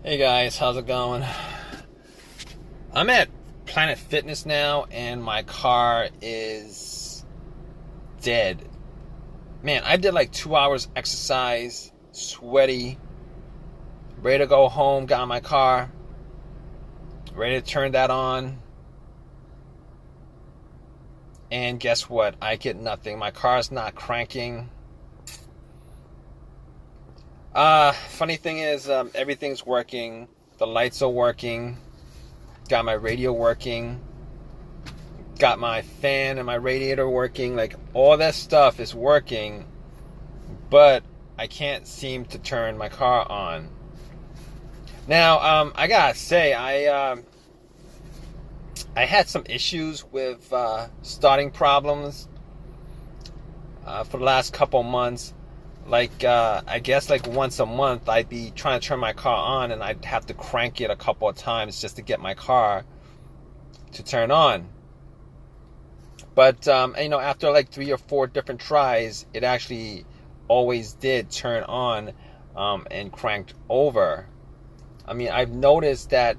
Hey guys, how's it going? I'm at Planet Fitness now and my car is dead. Man, I did like 2 hours exercise, sweaty, ready to go home, got in my car, ready to turn that on. And guess what? I get nothing. My car's not cranking. Funny thing is, everything's working. The lights are working. Got my radio working. Got my fan and my radiator working. Like, all that stuff is working. But I can't seem to turn my car on. Now, I gotta say, I had some issues with starting problems for the last couple months. Like, I guess like once a month I'd be trying to turn my car on and I'd have to crank it a couple of times just to get my car to turn on. But, after like 3 or 4 different tries, it actually always did turn on and cranked over. I mean, I've noticed that,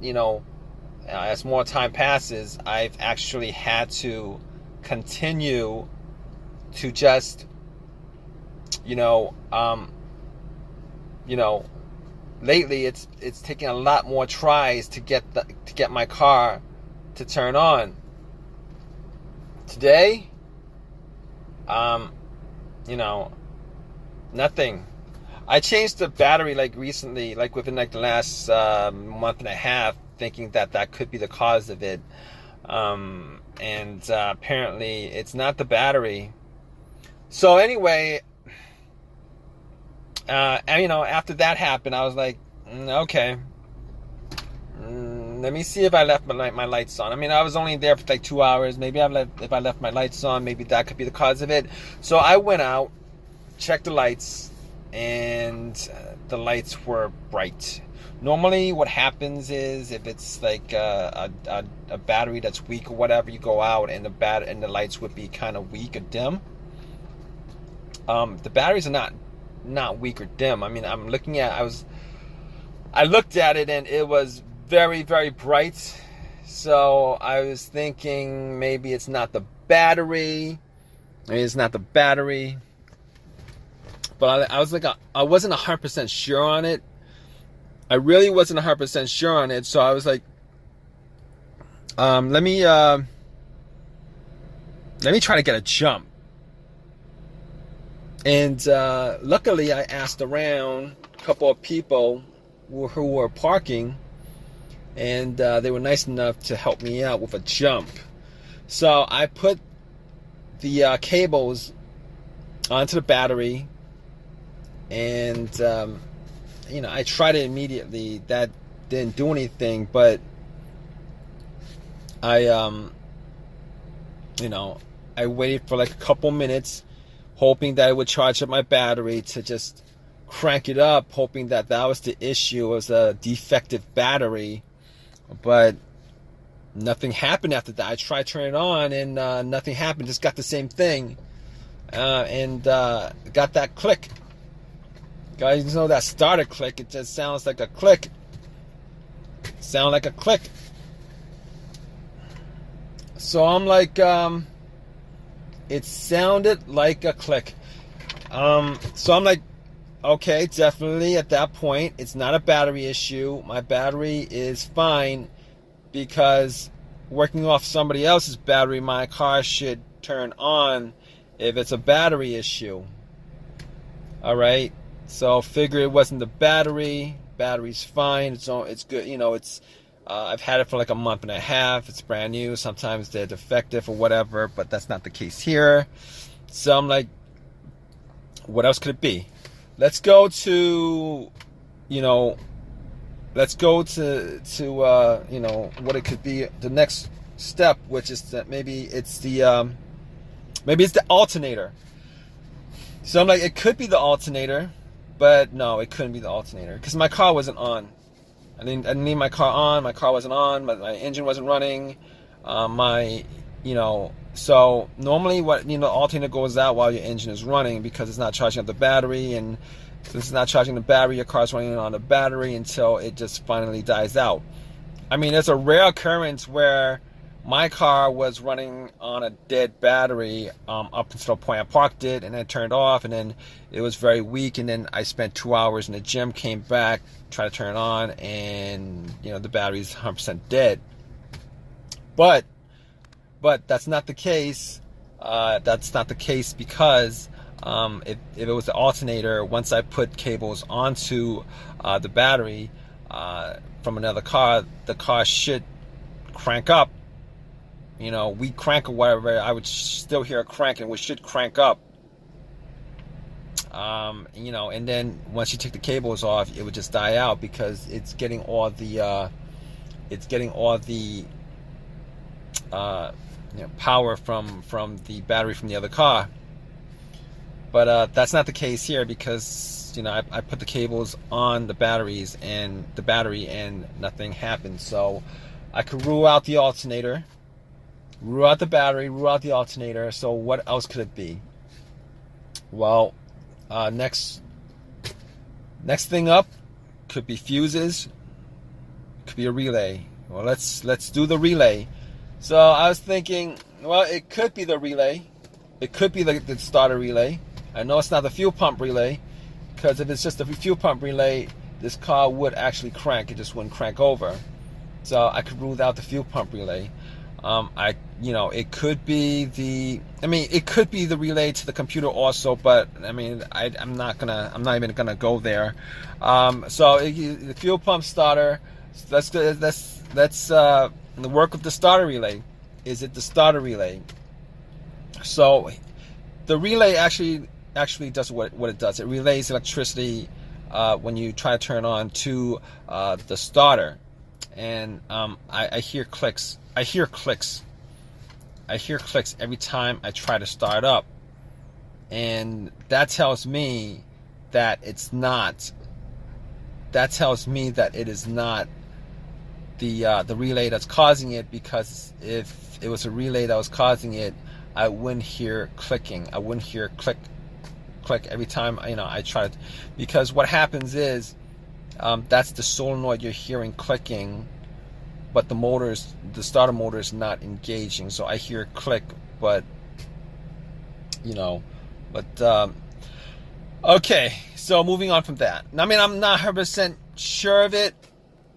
as more time passes, I've actually had to continue to just lately it's taking a lot more tries to get my car to turn on. Today, nothing. I changed the battery like recently, like within like the last month and a half, thinking that could be the cause of it. And apparently it's not the battery. So anyway, after that happened, I was like, okay, let me see if I left my lights on. I mean, I was only there for like 2 hours. Maybe if I left my lights on, maybe that could be the cause of it. So I went out, checked the lights, and the lights were bright. Normally what happens is if it's like a battery that's weak or whatever, you go out and the lights would be kind of weak or dim. The batteries are not weak or dim. I mean, I looked at it and it was very, very bright. So I was thinking maybe it's not the battery. Maybe it's not the battery. But I was like, I wasn't 100% sure on it. I really wasn't 100% sure on it. So I was like, let me try to get a jump. And luckily, I asked around a couple of people who were parking, and they were nice enough to help me out with a jump. So I put the cables onto the battery, and I tried it immediately. That didn't do anything, but I waited for like a couple minutes, hoping that it would charge up my battery to just crank it up, hoping that was the issue, was a defective battery. But nothing happened after that. I tried turning it on and nothing happened. Just got the same thing. And got that click. Guys, that starter click, it just sounds like a click. Sound like a click. So I'm like, it sounded like a click. So I'm like, okay, definitely at that point, it's not a battery issue. My battery is fine, because working off somebody else's battery, my car should turn on if it's a battery issue. All right. So figure it wasn't the battery. Battery's fine. It's good. I've had it for like a month and a half. It's brand new. Sometimes they're defective or whatever, but that's not the case here. So I'm like, what else could it be? Let's go to what it could be, the next step, which is that maybe it's the alternator. So I'm like, it could be the alternator, but no, it couldn't be the alternator, because my car wasn't on. I didn't need my car on. My car wasn't on. My engine wasn't running. My So normally, what the alternator goes out while your engine is running because it's not charging up the battery, and since it's not charging the battery, your car's running on the battery until it just finally dies out. I mean, there's a rare occurrence where my car was running on a dead battery up until the point I parked it, and then it turned off, and then it was very weak, and then I spent 2 hours in the gym, came back, tried to turn it on, and the battery's 100% dead. But that's not the case. That's not the case because if it was the alternator, once I put cables onto the battery from another car, the car should crank up. We crank or whatever, I would still hear a crank, and we should crank up. And then once you take the cables off, it would just die out because it's getting all the power from the battery from the other car. But that's not the case here because I put the cables on the battery and nothing happened. So I could rule out the alternator, rule out the battery, rule out the alternator. So what else could it be? Well, next thing up could be fuses, could be a relay. Well, let's do the relay. So I was thinking, well, it could be the relay. It could be the starter relay. I know it's not the fuel pump relay, because if it's just the fuel pump relay, this car would actually crank. It just wouldn't crank over. So I could rule out the fuel pump relay. It could be it could be the relay to the computer also, but I'm not even gonna go there. So the fuel pump starter. Let's the work of the starter relay. Is it the starter relay? So the relay actually does what it does. It relays electricity when you try to turn on to the starter, and I hear clicks. I hear clicks every time I try to start up, and that tells me that it's not. That tells me that it is not the relay that's causing it, because if it was a relay that was causing it, I wouldn't hear clicking. I wouldn't hear click every time I try to, because what happens is that's the solenoid you're hearing clicking, but the starter motor is not engaging. So I hear click, but okay. So moving on from that. I'm not 100% sure of it.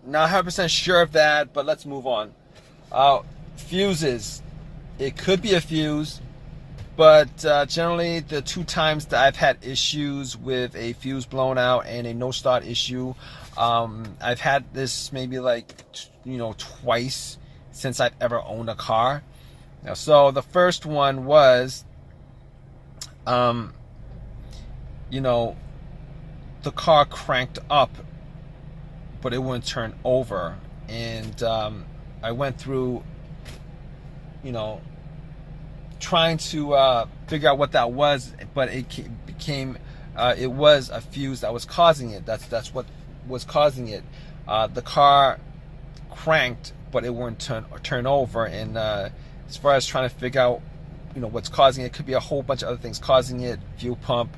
Not 100% sure of that, but let's move on. Fuses. It could be a fuse, but generally the 2 times that I've had issues with a fuse blown out and a no start issue, I've had this maybe twice since I've ever owned a car. So the first one was, the car cranked up, but it wouldn't turn over, and I went through, trying to figure out what that was, but it became it was a fuse that was causing it. That's what was causing it. The car cranked, but it wouldn't turn over. And as far as trying to figure out, what's causing it, could be a whole bunch of other things causing it. Fuel pump,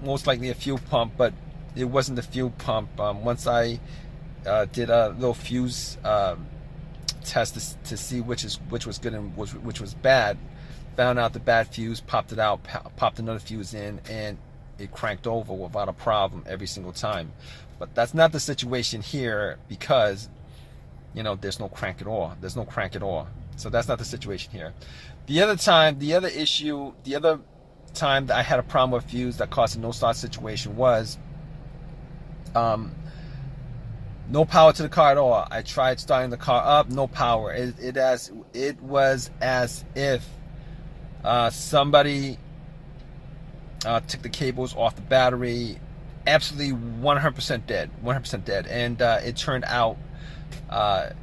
most likely a fuel pump, but it wasn't the fuel pump. Once I did a little fuse test to see which was good and which was bad, found out the bad fuse, popped it out, popped another fuse in, and it cranked over without a problem every single time. But that's not the situation here, because there's no crank at all. There's no crank at all. So that's not the situation here. The other time that I had a problem with fuse that caused a no start situation was no power to the car at all. I tried starting the car up, no power. It was as if somebody took the cables off the battery. Absolutely 100% dead. 100% dead. And it turned out,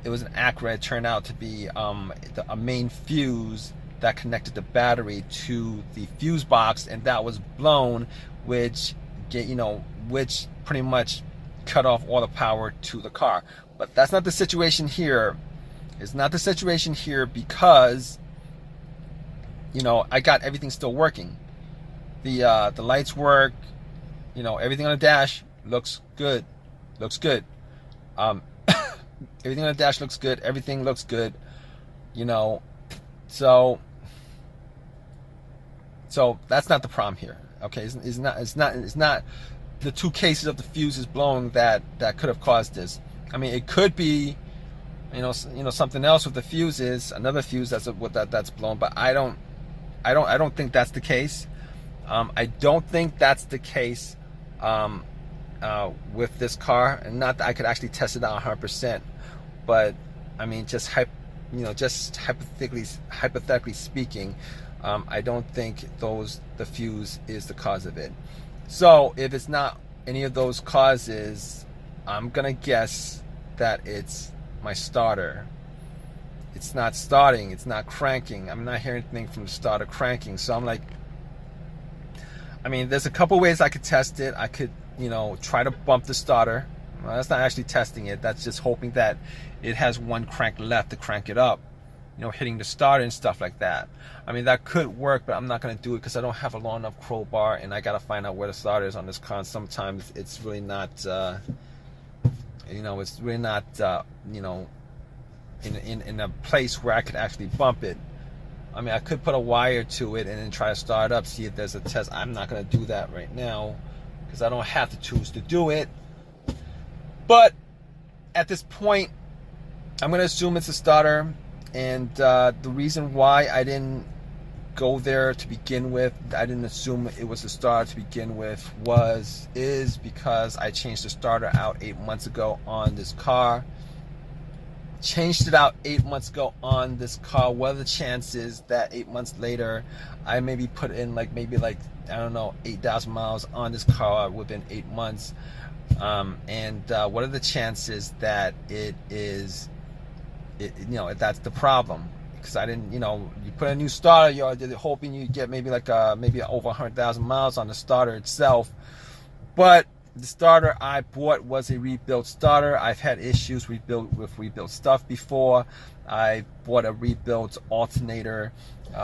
it was an Acura. It turned out to be a main fuse that connected the battery to the fuse box, and that was blown, which pretty much cut off all the power to the car. But that's not the situation here. It's not the situation here because, you know, I got everything still working. The lights work, you know, everything on the dash looks good. Everything on the dash looks good. Everything looks good, you know. So that's not the problem here. Okay, it's not the two cases of the fuses blowing that could have caused this. I mean, it could be, you know, something else with the fuses, another fuse that's blown, but I don't think that's the case. I don't think that's the case with this car, and not that I could actually test it out 100%, but I mean, just hypothetically speaking, I don't think the fuse is the cause of it. So if it's not any of those causes, I'm gonna guess that it's my starter. It's not starting, it's not cranking. I'm not hearing anything from the starter cranking. So I'm like, I mean, there's a couple ways I could test it. I could, you know, try to bump the starter. Well, that's not actually testing it. That's just hoping that it has one crank left to crank it up, you know, hitting the starter and stuff like that. I mean, that could work, but I'm not going to do it because I don't have a long enough crowbar, and I got to find out where the starter is on this car. Sometimes it's really not, you know, it's really not, you know, in a place where I could actually bump it. I mean, I could put a wire to it and then try to start it up, see if there's a test. I'm not going to do that right now because I don't have the tools to do it. But at this point, I'm going to assume it's a starter. And the reason why I didn't go there to begin with, I didn't assume it was a starter to begin with, is because I changed the starter out 8 months ago on this car. Changed it out 8 months ago on this car. What are the chances that 8 months later I maybe put in maybe I don't know, 8,000 miles on this car within 8 months? And what are the chances that you know, that's the problem? Because I didn't, you know, you put a new starter, you're hoping you get maybe maybe over 100,000 miles on the starter itself. But the starter I bought was a rebuilt starter. I've had issues with rebuilt stuff before. I bought a rebuilt alternator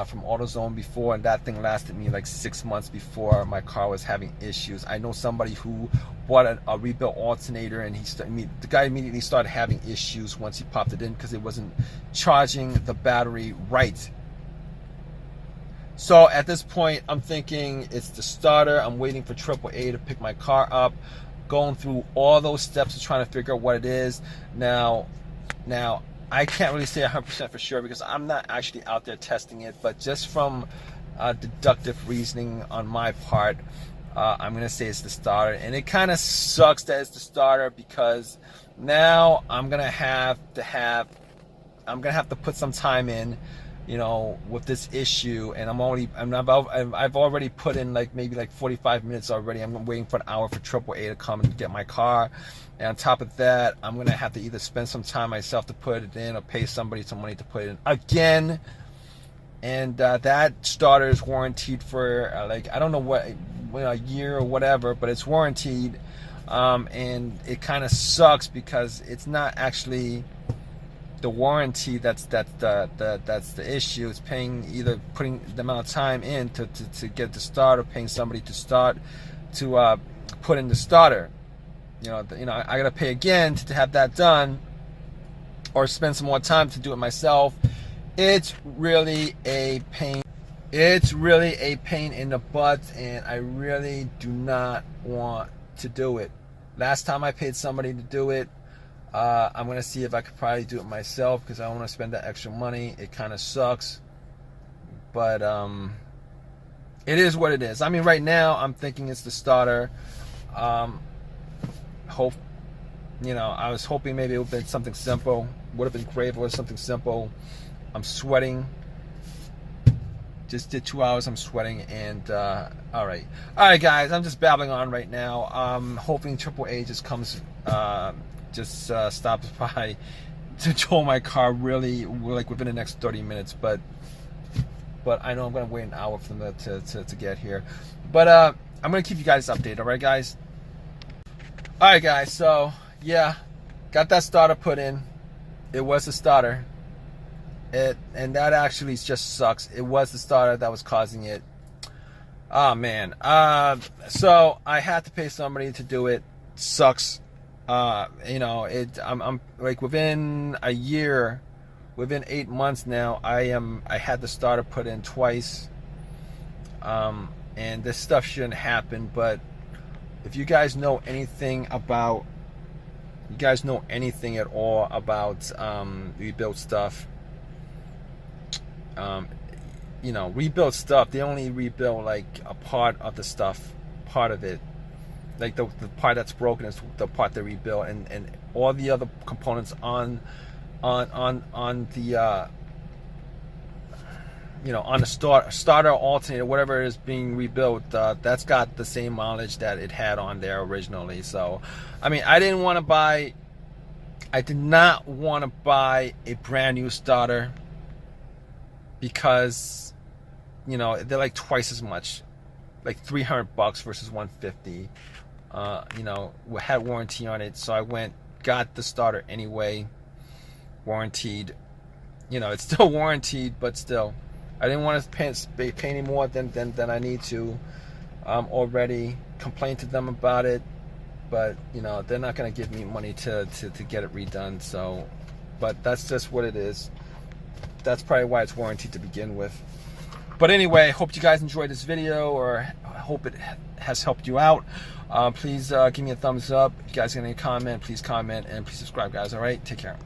from AutoZone before, and that thing lasted me like 6 months before my car was having issues. I know somebody who bought a rebuilt alternator, and the guy immediately started having issues once he popped it in because it wasn't charging the battery right. So at this point, I'm thinking it's the starter. I'm waiting for AAA to pick my car up, going through all those steps of trying to figure out what it is. Now I can't really say 100% for sure because I'm not actually out there testing it, but just from deductive reasoning on my part, I'm gonna say it's the starter. And it kind of sucks that it's the starter because now I'm gonna have to put some time in, you know, with this issue, and I've already put in maybe 45 minutes already. I'm waiting for an hour for AAA to come and get my car, and on top of that, I'm gonna have to either spend some time myself to put it in or pay somebody some money to put it in again. And that starter is warranted for I don't know what, a year or whatever, but it's warranted, and it kind of sucks because it's not actually the warranty that's the issue. It's either putting the amount of time in to get the starter, paying somebody to put in the starter. You know, I gotta pay again to have that done, or spend some more time to do it myself. It's really a pain. It's really a pain in the butt, and I really do not want to do it. Last time I paid somebody to do it, I'm going to see if I could probably do it myself because I don't want to spend that extra money. It kind of sucks, but it is what it is. I mean, right now I'm thinking it's the starter. I was hoping maybe it would have been something simple. Would have been great if it was something simple. I'm sweating. Just did 2 hours. I'm sweating, and all right, guys. I'm just babbling on right now. I'm hoping AAA just comes. Stops by to tow my car really within the next 30 minutes, but I know I'm gonna wait an hour for them to get here. But I'm gonna keep you guys updated. All right, guys. All right, guys. So yeah, got that starter put in. It was a starter. And that actually just sucks. It was the starter that was causing it. Oh man. So I had to pay somebody to do it. Sucks. You know, I'm like within a year, within 8 months now, I had the starter put in twice. And this stuff shouldn't happen, but if you guys know anything about, you guys know anything at all about rebuild stuff, you know, rebuild stuff, they only rebuild like a part of the stuff, part of it. Like the part that's broken is the part they rebuild, and all the other components on the you know, on the starter, alternator, whatever is being rebuilt, that's got the same mileage that it had on there originally. So, I mean, I did not want to buy a brand new starter because, you know, they're like twice as much, like $300 versus $150. You know, we had warranty on it, so I got the starter anyway, warranted. You know, it's still warranted, but still, I didn't want to pay any more than I need to. Already complained to them about it, but you know, they're not going to give me money to get it redone. So, but that's just what it is. That's probably why it's warranted to begin with. But anyway, hope you guys enjoyed this video, or I hope it has helped you out. Please give me a thumbs up. If you guys got any comment, please comment, and please subscribe, guys. All right, take care.